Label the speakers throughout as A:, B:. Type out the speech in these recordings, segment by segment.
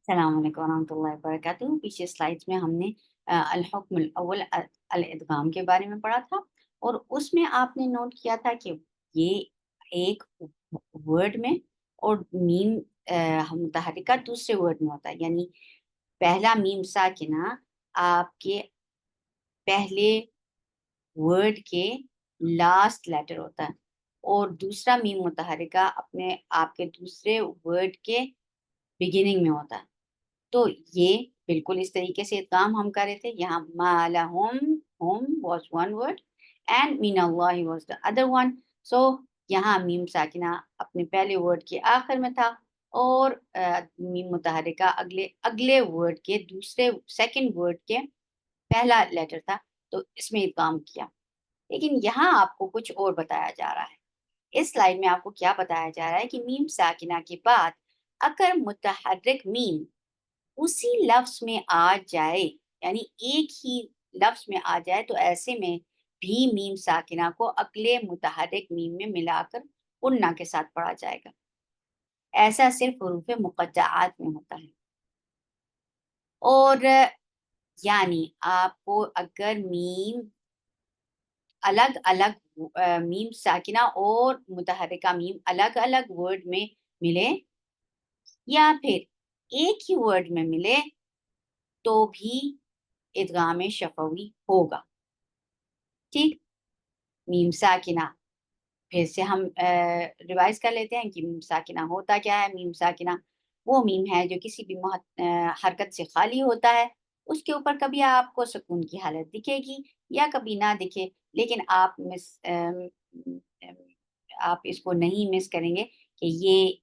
A: अस्सलाम वालेकुम वरहमतुल्लाहि वबरकातुहू। पिछले स्लाइड्स में हमने अल-हुक्मुल अव्वल अल-इदगाम के बारे में पढ़ा था और उसमें आपने नोट किया था कि ये एक वर्ड में और मीम मुतहर्रिका दूसरे वर्ड में होता है। यानी पहला मीम साकिना आपके पहले वर्ड के लास्ट लेटर होता है और दूसरा मीम मुतहर्रिका अपने आपके दूसरे वर्ड के बिगिनिंग में होता है। तो ये बिल्कुल इस तरीके से इदगाम हम कर रहे थे। यहाँ मालहुम, हुम वाज़ वन वर्ड एंड मिनल्लाहि was the other one. So यहाँ मीम साकिना अपने पहले वर्ड के आखिर में था और मीम मुतहर्रिका अगले अगले वर्ड के दूसरे सेकंड वर्ड के पहला लेटर था, तो इसमें इदगाम किया। लेकिन यहाँ आपको कुछ और बताया जा रहा है। इस स्लाइड में आपको क्या बताया जा रहा है कि मीम साकिना के बाद अगर मुतहर्रिक मीम उसी लफ्ज़ में आ जाए, यानी एक ही लफ्ज़ में आ जाए, तो ऐसे में भी मीम साकिना को अगले मुतहर्रिक मीम में मिलाकर गुन्ना के साथ पढ़ा जाएगा। ऐसा सिर्फ़ हुरूफ़ मुक़त्तआत में होता है। और यानी आपको अगर मीम अलग-अलग मीम साकिना और मुतहर्रिका मीम अलग-अलग वर्ड में मिले या फिर एक ही वर्ड में मिले, तो भी इदगाम शफ़वी होगा। ठीक? मीम साकिना फिर से हम रिवाइज़ कर लेते हैं कि मीम साकिना होता क्या है? मीम साकिना वो मीम है जो किसी भी हरकत से खाली होता है। उसके ऊपर कभी आपको सुकून की हालत दिखेगी या कभी ना दिखे, लेकिन आप इसको नहीं मिस करेंगे कि ये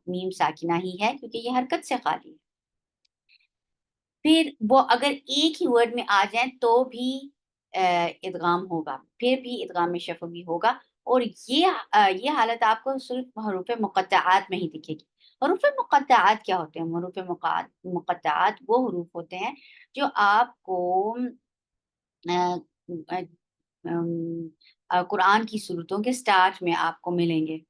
A: मीम साकिना ही है क्योंकि ये हरकत से खाली है। फिर वो अगर एक ही वर्ड में आ जाएँ तो भी इदगाम होगा, फिर भी इदगाम शफ़वी होगा और ये हालत आपको सिर्फ़ हरूफ़ मुक़त्तआत में ही दिखेगी। हरूफ़ मुक़त्तआत क्या होते हैं? हरूफ़ मुक़त्तआत वो हरूफ होते हैं जो आपको अ अ, कुरान की सूरतों के स्टार्ट में आपको मिलेंगे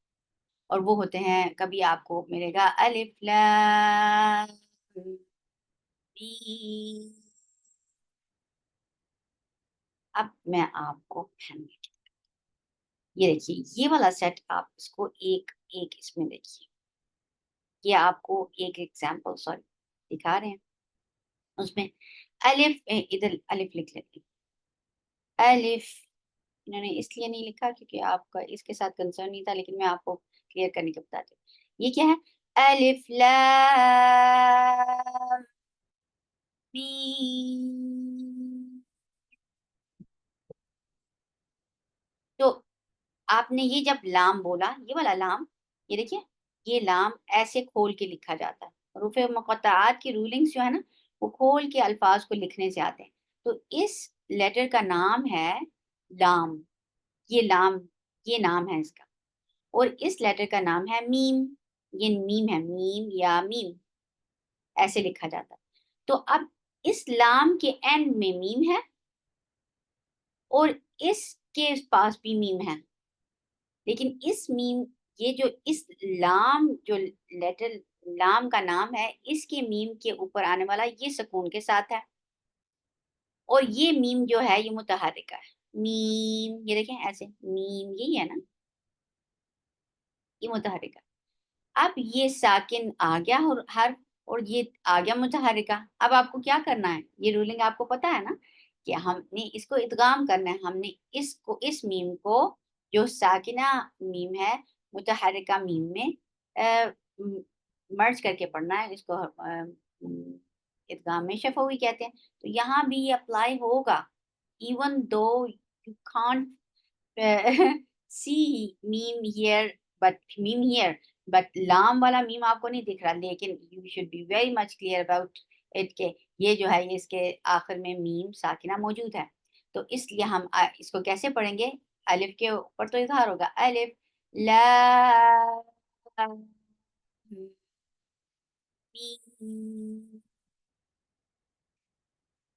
A: और वो होते हैं, कभी आपको मिलेगा अलिफ लाम मीम। अब मैं आपको ये देखिए, ये वाला सेट आप इसको एक-एक इसमें देखिए। ये आपको एक एग्ज़ाम्पल सॉरी दिखा रहे हैं। उसमें इधर अलिफ लिख लेते हैं। अलिफ इन्होंने इसलिए नहीं लिखा क्योंकि आपका इसके साथ कंसर्न नहीं था, लेकिन मैं आपको क्लियर करने के बताती हूँ। ये क्या है? अलिफ लाम मीम। तो आपने ये जब लाम बोला, ये वाला लाम, ये देखिए, ये लाम ऐसे खोल के लिखा जाता है। हरूफ़ मुक़त्तआत की रूलिंग्स जो है ना, वो खोल के अल्फ़ाज़ को लिखने से आते हैं। तो इस लेटर का नाम है लाम, ये लाम, ये नाम है इसका और इस लेटर का नाम है मीम, ये मीम है, मीम या मीम, ऐसे लिखा जाता है। तो अब इस लाम के एंड में मीम है और इसके पास भी मीम है। लेकिन इस मीम ये जो इस लाम जो लेटर लाम का नाम है, इसके मीम के ऊपर आने वाला ये सुकून के साथ है और ये मीम जो है ये मुतहर्रिका है। मीम ये देखें ऐसे मीम यही है ना, ये मुतहर्रिका। अब ये साकिन आ गया और हर्फ और ये आ गया मुतहर्रिका। अब आपको क्या करना है? ये रूलिंग आपको पता है ना कि हमने इसको इदगाम करना है। हमने इसको इस मीम को जो साकिना मीम है मुतहर्रिका मीम में अ, म मर्ज करके पढ़ना है। इसको इदगाम में शफ़वी कहते हैं। तो यहाँ भी ये अप्लाई होगा even though you can't see meme here but लाम वाला मीम आपको नहीं दिख रहा, लेकिन you should be very much clear about it के ये जो है ये इसके आखिर में मीम साकिना मौजूद है। तो इसलिए हम इसको कैसे पढ़ेंगे? अलिफ के ऊपर तो इज़हार होगा, अलिफ लाम मीम।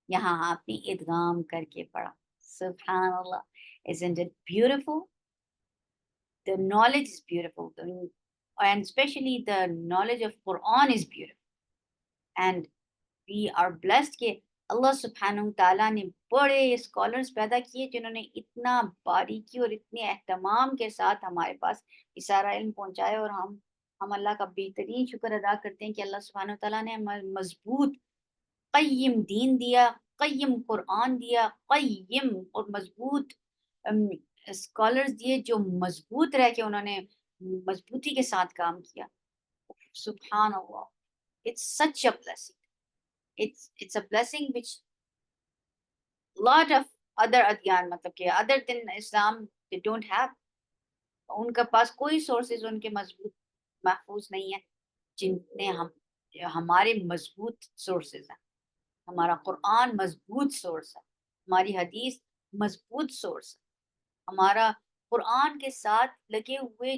A: यहाँ आपने इदगाम करके पढ़ा। सुब्हान अल्लाह! Isn't it beautiful? The knowledge is beautiful, and especially the knowledge of Quran is beautiful. And we are blessed کہ اللہ سبحانہ تعالیٰ نے بڑے اسکالرس پیدا کیے جنہوں نے اتنا باریکی اور اتنے اہتمام کے ساتھ ہمارے پاس یہ سارا علم پہنچایا، اور ہم اللہ کا بہترین شکر ادا کرتے ہیں کہ اللہ سبحانہ تعالیٰ نے ہمیں مضبوط قیم دین دیا، قیم قرآن دیا، قیم اور مضبوط اسکالرس دیے جو مضبوط رہ کے انہوں نے مضبوطی کے ساتھ کام کیا. سبحان اللہ. It's such a blessing. It's a blessing which lot of other adyan مطلب کہ other than Islam they don't have. ان کے پاس کوئی سورسز ان کے مضبوط محفوظ نہیں ہے جن نے ہمارے مضبوط سورسز ہیں. ہمارا قرآن مضبوط سورس ہے، ہماری حدیث مضبوط سورس ہے، ہمارا قرآن کے ساتھ لگے ہوئے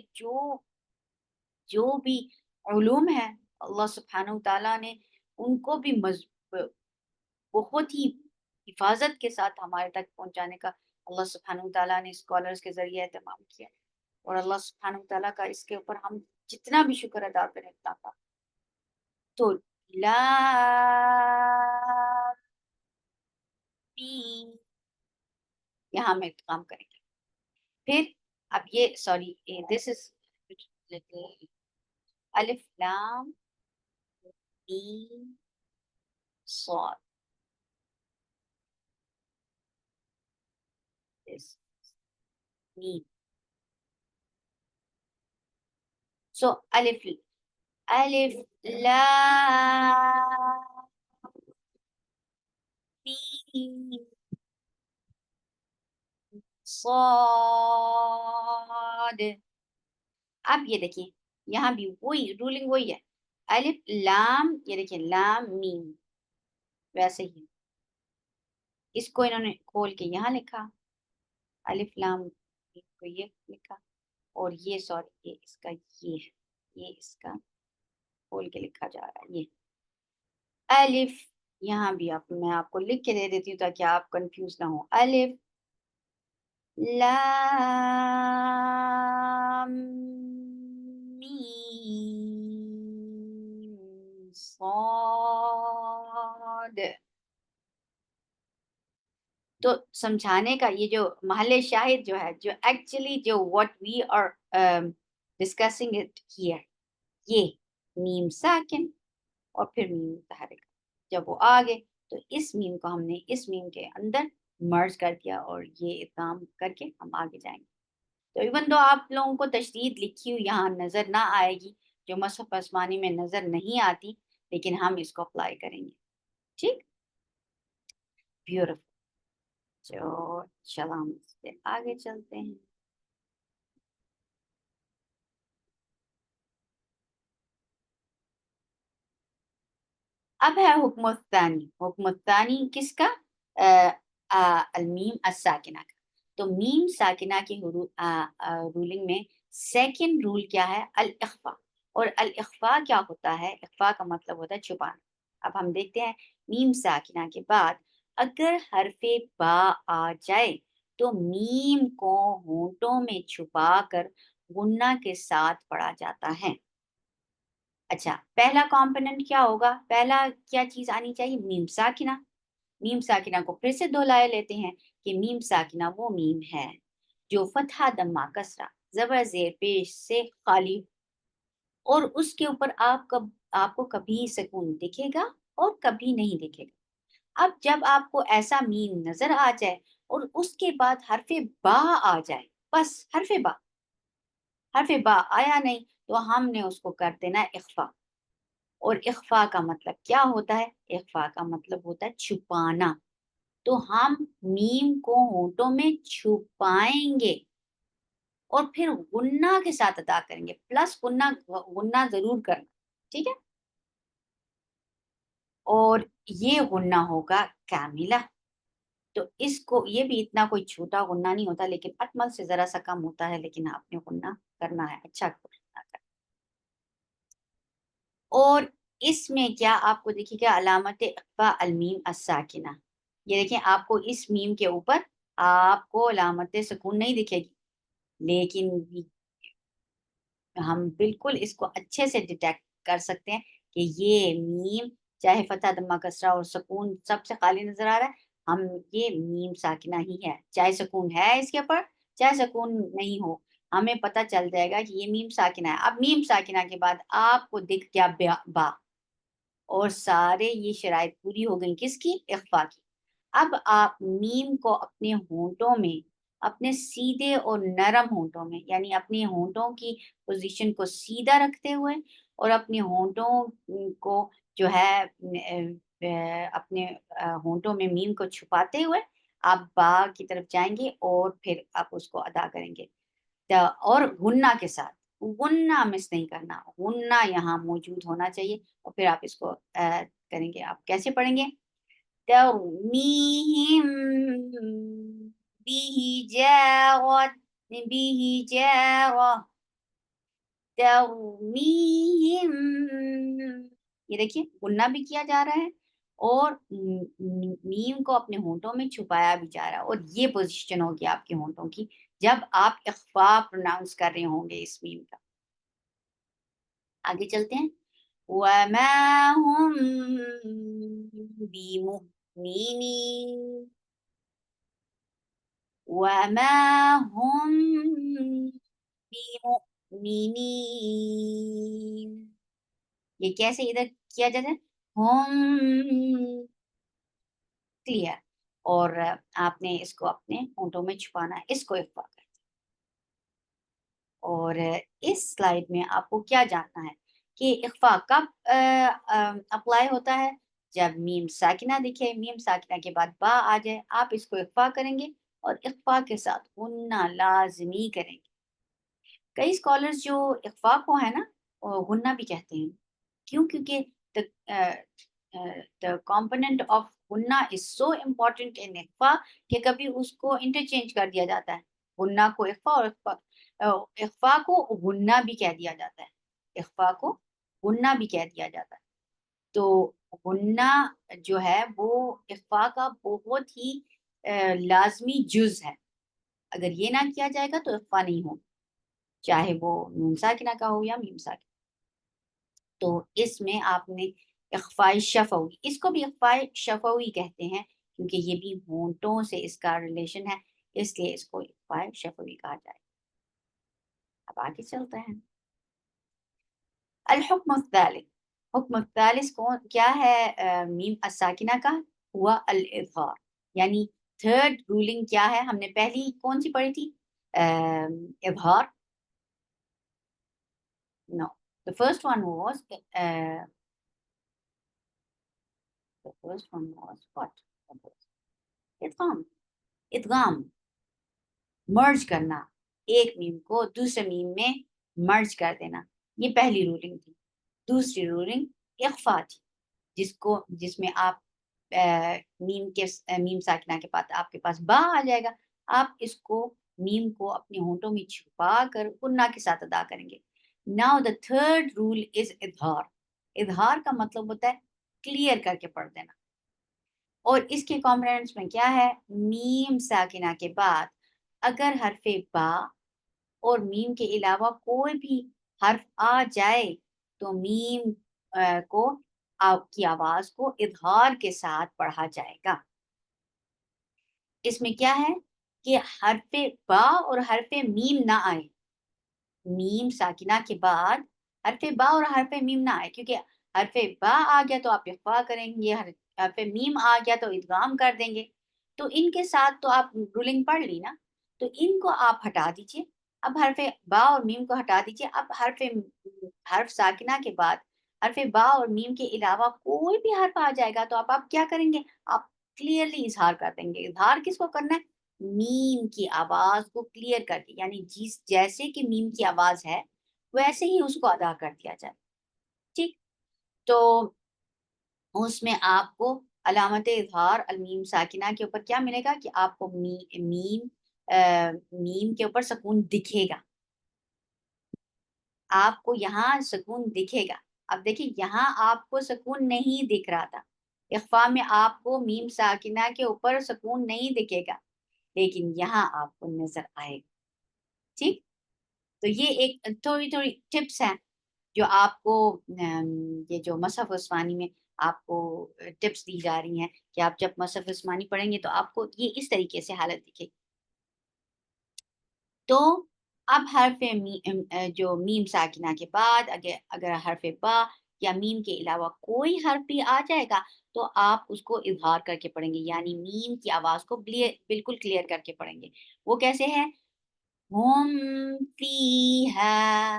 A: جو بھی علوم ہیں اللہ سبحانہ تعالیٰ نے ان کو بھی بہت ہی حفاظت کے ساتھ ہمارے تک پہنچانے کا اللہ سبحانہ تعالیٰ نے اسکالرس کے ذریعے اہتمام کیا. اور اللہ سبحانہ تعالیٰ کا اس کے اوپر ہم جتنا بھی شکر ادا کریں اتنا کا. تو یہاں میں کام کریں گے. پھر اب یہ سوری دس از الف لام میم صاد. So alif لام میم صاد. اب یہ دیکھیں یہاں بھی وہی رولنگ وہی ہے، الف لام، یہ دیکھیں لام میم ویسے ہی اس کو انہوں نے کھول کے یہاں لکھا، الف لام میم کو یہ لکھا، اور یہ سوری یہ اس کا یہ اس کا کھول کے لکھا جا رہا ہے. یہ الف یہاں بھی میں آپ کو لکھ کے دے دیتی ہوں تاکہ آپ کنفیوز نہ ہو. الف لام میم صاد. تو سمجھانے کا یہ جو محل شاہد جو ہے، جو ایکچولی جو what we are discussing it here، یہ میم ساکن اور پھر میم متحرک، جب وہ آگے تو اس میم کو ہم نے اس میم کے اندر مرج کر دیا اور یہ ادغام کر کے ہم آگے جائیں گے. تو ایون دو آپ لوگوں کو تشدید لکھی ہوئی یہاں نظر نہ آئے گی، جو مصحف آسمانی میں نظر نہیں آتی، لیکن ہم اس کو اپلائی کریں گے. ٹھیک، بیوٹیفل. چلو ہم اس پہ آگے چلتے ہیں. اب ہے حکم الثانی. حکم الثانی کس کا؟ المیم الساکنہ کا. تو میم ساکنہ کی رولنگ میں سیکنڈ رول کیا ہے؟ الاخفاء. اور الاخفاء کیا ہوتا ہے؟ اخفاء کا مطلب ہوتا ہے چھپانا. اب ہم دیکھتے ہیں میم ساکنہ کے بعد اگر حرف با آ جائے تو میم کو ہونٹوں میں چھپا کر غنہ کے ساتھ پڑھا جاتا ہے. اچھا، پہلا کمپوننٹ کیا ہوگا؟ پہلا کیا چیز آنی چاہیے؟ میم ساکنہ. میم ساکنہ کو پھر سے دہرائے لیتے ہیں کہ میم ساکنہ وہ میم ہے جو فتحہ دمہ کسرہ زبر زیر پیش سے خالی، اور اس کے اوپر آپ کو کبھی سکون دکھے گا اور کبھی نہیں دکھے گا. اب جب آپ کو ایسا میم نظر آ جائے اور اس کے بعد حرف با آ جائے، بس حرف با آیا نہیں تو ہم نے اس کو کر دینا اخفاء. اور اخفاء کا مطلب کیا ہوتا ہے؟ اخفاء کا مطلب ہوتا ہے چھپانا. تو ہم میم کو ہونٹوں میں چھپائیں گے اور پھر غنہ کے ساتھ ادا کریں گے، پلس غنہ ضرور کرنا. ٹھیک ہے، اور یہ غنہ ہوگا کاملہ. تو اس کو یہ بھی اتنا کوئی چھوٹا غنہ نہیں ہوتا، لیکن اکمل سے ذرا سا کم ہوتا ہے، لیکن آپ نے غنہ کرنا ہے، اچھا غنہ کرنا. اور اس میں کیا آپ کو دیکھیے گا علامت اخفاء المیم الساکنہ. یہ دیکھیں آپ کو اس میم کے اوپر آپ کو علامت سکون نہیں دکھے گی، لیکن ہم بالکل اس کو اچھے سے ڈیٹیکٹ کر سکتے ہیں کہ یہ میم चाहे फतह दम्मा कसरा और सुकून सबसे खाली नजर आ रहा है, हम ये मीम साकिना ही है, चाहे सुकून है इसके ऊपर चाहे सुकून नहीं हो, हमें पता चल जाएगा कि ये मीम साकिना है। अब मीम साकिना के बाद आपको दिख गया बा, और सारे ये शराइत पूरी हो गई किसकी, इख्फा की। अब आप मीम को अपने होंठों में, अपने सीधे और नरम होंठों में, यानी अपने होंठों की पोजीशन को सीधा रखते हुए और अपने होंठों को जो है अपने होंठों में मीम को छुपाते हुए आप बा की तरफ जाएंगे और फिर आप उसको अदा करेंगे। और गुन्ना के साथ, गुन्ना मिस नहीं करना, गुन्ना यहाँ मौजूद होना चाहिए और फिर आप इसको करेंगे। आप कैसे पढ़ेंगे? ترميهم بحجارة بحجارة ترميهم، ये देखिए गुन्ना भी किया जा रहा है और मीम को अपने होंठों में छुपाया भी जा रहा है, और ये पोजीशन होगी आपके होंठों की जब आप इख्फा प्रोनाउंस कर रहे होंगे इस मीम का। आगे चलते हैं। वमा हुम बिमुमिनीन, वमा हुम बिमुमिनीन, ये कैसे इधर किया जाता है? हम क्लियर, और आपने इसको अपने होंठों में छुपाना है, इसको इख्फा करते हैं। और इस स्लाइड में आपको क्या जानना है कि इख्फा कब अप्लाई होता है? जब मीम साकिना दिखे, मीम साकिना के बाद बा आ जाए, आप इसको इख्फा करेंगे और इख्फा के साथ गुन्ना लाजमी करेंगे। कई स्कॉलर्स जो इख्फा को है ना वो गुन्ना भी कहते हैं। क्यों? क्योंकि द कंपोनेंट ऑफ गुन्ना इज सो इम्पोर्टेंट इन इख्फा कि कभी उसको इंटरचेंज कर दिया जाता है। गुन्ना को इख्फा और इख्फा को गुन्ना भी कह दिया जाता है, इख्फा को गुन्ना भी कह दिया जाता है। तो गुन्ना जो है वो इख्फा का बहुत ही लाजमी जुज है। अगर ये ना किया जाएगा तो इख्फा नहीं हो, चाहे वो नून साकिना का हो या मीम साकिना। तो इसमें आपने इख्फाए शफवी, इसको भी इख्फाए शफवी कहते हैं क्योंकि ये भी होंठों से इसका रिलेशन है, इसलिए इसको इख्फाए शफवी कहा जाए। अब आगे चलते हैं। अल हुक्म अत्तालिस, हुक्म अत्तालिस कौन क्या है? मीम अस्साकिना का हुआ अल इज़हार, यानी थर्ड रूलिंग क्या है? हमने पहली कौन सी पढ़ी थी? इज़हार। No, the first one was the first one was what? इदगाम, इदगाम मर्ज करना, एक मीम को दूसरे मीम में मर्ज कर देना, ये पहली रूलिंग थी। दूसरी रूलिंग इख्फा थी, जिसमें आप मीम साकिना के पास आपके पास बा आ जाएगा, आप इसको मीम को अपने होंठों में छुपा कर गुन्ना के साथ अदा करेंगे। Now the third rule is इजहार। इजहार का मतलब होता है क्लियर करके पढ़ देना, और इसके कॉम्पोनेंट्स में क्या है? मीम साकिना के बाद अगर हरफे बा और मीम के अलावा कोई भी हर्फ आ जाए तो मीम को आपकी आवाज को इजहार के साथ पढ़ा जाएगा। इसमें क्या है कि हरफे बा और हरफे मीम ना आए, मीम साकिना के बाद हरफे बा और हरफे मीम ना आए, क्योंकि हरफे बा आ गया तो आप इख्फा करेंगे, हरफे मीम आ गया तो इदगाम कर देंगे। तो इनके साथ तो आप रूलिंग पढ़ ली ना, तो इनको आप हटा दीजिए। अब हरफे बा और मीम को हटा दीजिए। अब हर्फ साकिना के बाद हरफे बा और मीम के अलावा कोई भी हर्फ आ जाएगा तो आप क्या करेंगे? आप क्लियरली इजहार कर देंगे। इजहार किसको करना है? मीम की आवाज को क्लियर करके, यानी जिस जैसे कि मीम की आवाज है वैसे ही उसको अदा कर दिया जाए। ठीक, तो उसमें आपको अलामत इजहार अल मीम साकिना के ऊपर क्या मिलेगा कि आपको मीम के ऊपर सुकून दिखेगा, आपको यहाँ सुकून दिखेगा। अब देखिए यहाँ आपको सुकून नहीं दिख रहा था, इख्फा में आपको मीम साकिना के ऊपर सुकून नहीं दिखेगा, लेकिन यहाँ आपको नजर आएगा। ठीक, तो ये एक थोड़ी थोड़ी टिप्स हैं जो आपको ये जो मसहफ़ उस्मानी में आपको टिप्स दी जा रही हैं कि आप जब मसहफ़ उस्मानी पढ़ेंगे तो आपको ये इस तरीके से हालत दिखेगी। तो अब जो मीम साकिना के बाद अगर हर्फ़ बा या मीम के अलावा कोई हर्फ़ भी आ जाएगा, तो आप उसको इज़हार करके पढ़ेंगे, यानी मीम की आवाज़ को बिल्कुल क्लियर करके पढ़ेंगे। वो कैसे है? हुम फ़ीहा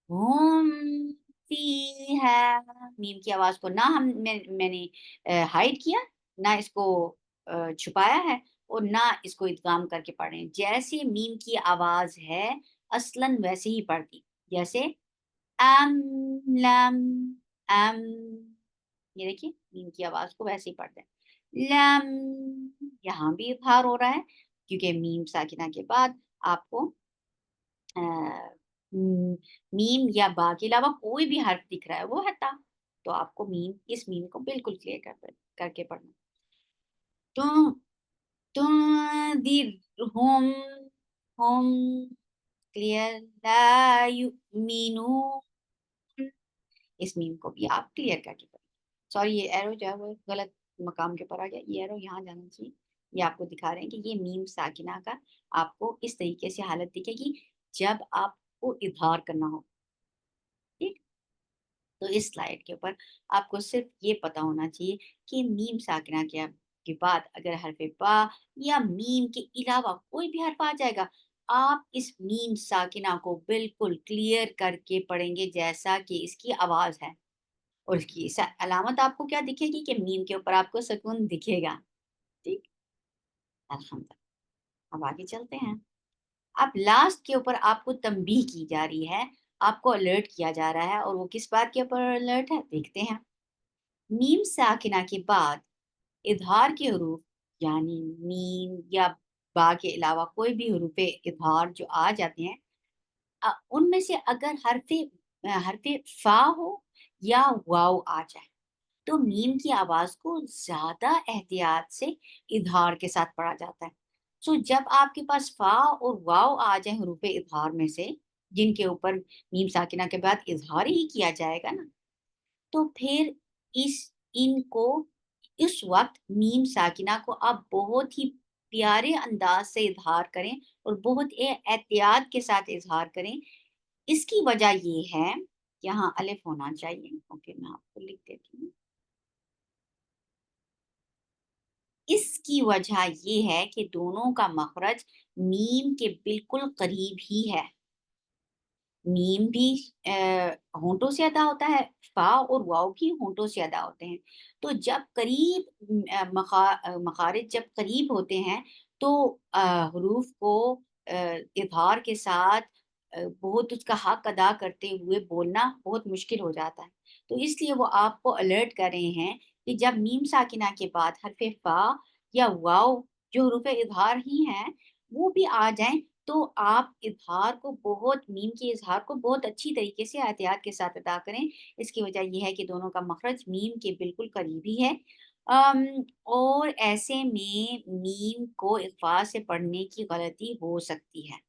A: हुम फ़ीहा। मीम की आवाज़ को ना मैंने हाइड किया, ना इसको छुपाया है और ना इसको इदगाम करके पढ़ रहे हैं। जैसे मीम की आवाज़ है, असलन वैसे ही पढ़ती। जैसे अम, लम, अम, ये देखिए मीम की आवाज़ को वैसे ही पढ़ते हैं। लम, यहाँ भी इज़हार हो रहा है क्योंकि मीम साकिना के बाद आपको अ, उम, मीम या बा के अलावा कोई भी हर्फ दिख रहा है वो है ता। तो आपको इस मीम को बिल्कुल क्लियर करके पढ़ना। तो तुंदिरहुम हुम क्लियर ला युमिनून। इस मीम को भी आप क्लियर करके पढ़ें। सॉरी ये एरो जो है वो गलत मकाम के ऊपर आ गया। ये एरो यहाँ जाना चाहिए। ये आपको दिखा रहे हैं कि ये मीम साकिना का आपको इस तरीके से हालत दिखेगी जब आपको इज़हार करना हो। ठीक? तो इस स्लाइड के ऊपर आपको सिर्फ ये पता होना चाहिए कि मीम साकिना के बाद अगर हरफ बा या मीम के अलावा कोई भी हर्फ आ जाएगा, आप इस मीम साकिना को बिल्कुल क्लियर करके पढ़ेंगे जैसा कि इसकी आवाज़ है। और इसकी अलामत आपको क्या दिखेगी कि मीम के ऊपर आपको सुकून दिखेगा। ठीक? अल्हम्दुलिल्लाह। अब आगे चलते हैं। अब लास्ट के ऊपर आपको तंबीह की जा रही है, आपको अलर्ट किया जा रहा है और वो किस बात के ऊपर अलर्ट है? देखते हैं। मीम साकिना के बाद इज़हार के हरूफ यानी मीम या बा के अलावा कोई भी हरूफ़े इज़हार जो आ जाते हैं, उनमें से अगर हरफ़े फ़ा हो या वाव आ जाए, तो मीम की आवाज़ को ज़्यादा एहतियात से इज़हार के साथ पढ़ा जाता है। सो जब आपके पास फ़ा और वाव आ जाए हरूफ़े इज़हार में से, जिनके ऊपर मीम साकिना के बाद इज़हार ही किया जाएगा ना, तो फिर इस इनको इस वक़्त मीम साकिना को आप बहुत ही प्यारे अंदाज़ से इज़हार करें और बहुत एहतियात के साथ इज़हार करें। इसकी वजह ये है, यहाँ अलिफ होना चाहिए, ओके मैं आपको लिख देती हूँ। इसकी वजह ये है कि दोनों का मखरज मीम के बिल्कुल करीब ही है। मीम भी होंठों से अदा होता है, फ़ा और वाव भी होंठों से अदा होते हैं। तो जब करीब मखारिज जब करीब होते हैं तो हरूफ को इज़हार के साथ बहुत उसका हक अदा करते हुए बोलना बहुत मुश्किल हो जाता है। तो इसलिए वो आपको अलर्ट कर रहे हैं कि जब मीम साकिना के बाद हरफ़ फ़ा या वाव जो हरूफ इज़हार ही हैं, वो भी आ जाएँ तो आप इज़हार को बहुत मीम के इज़हार को बहुत अच्छी तरीके से एहतियात के साथ अदा करें। इसकी वजह ये है कि दोनों का मखरज मीम के बिल्कुल करीबी है। और ऐसे में मीम को इक़फ़ा से पढ़ने की गलती हो सकती है।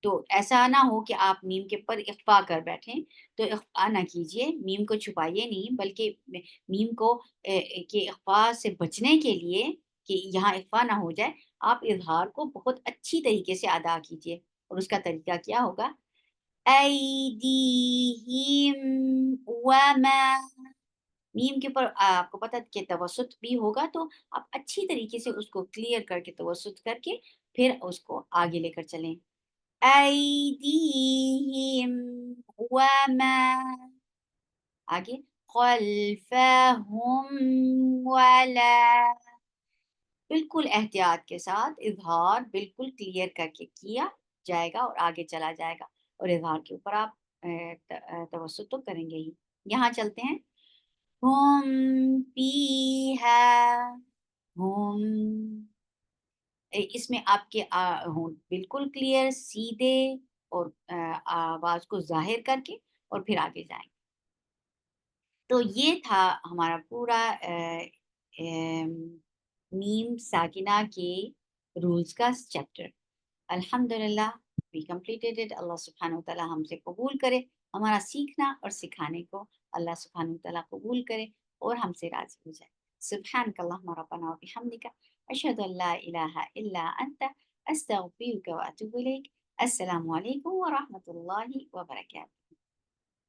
A: तो ऐसा ना हो कि आप मीम के ऊपर इक़्फ़ा कर बैठें, तो इक़्फ़ा ना कीजिए, मीम को छुपाइए नहीं बल्कि मीम को के इक़्फ़ा से बचने के लिए कि यहाँ इक़्फ़ा ना हो जाए, आप इज़हार को बहुत अच्छी तरीके से अदा कीजिए और उसका तरीका क्या होगा? ऐदीहिम वमा। मीम के ऊपर आपको पता है कि तवसुत भी होगा तो आप अच्छी तरीके से उसको क्लियर करके तवसुत करके फिर उसको आगे लेकर चलें। أيديهم وما आगे خلفهم ولا। बिल्कुल एहतियात के साथ इज़हार बिल्कुल क्लियर करके किया जाएगा और आगे चला जाएगा और इज़हार के ऊपर आप तवज्जो तो करेंगे ही। यहाँ चलते हैं। हुम फीहा हुम इसमें आपके होंठ बिल्कुल क्लियर सीधे और आवाज़ को ज़ाहिर करके और फिर आगे जाएँ। तो ये था हमारा पूरा मीम साकिना के रूल्स का चैप्टर। अल्हम्दुलिल्लाह वी कंप्लीटेड इट। अल्लाह सुब्हानहू व तआला हमसे कबूल करे हमारा सीखना और सिखाने को अल्लाह सुब्हानहू तआला कबूल करे और हमसे राज़ी हो जाए। सुब्हानकल्लाहुम्मा रब्बना व बिहम्दिका अशहदु अन ला इलाहा इल्ला अंता अस्तगफिरुका व अतूबु इलैक। अस्सलामु अलैकुम व रहमतुल्लाहि व बरकातहू।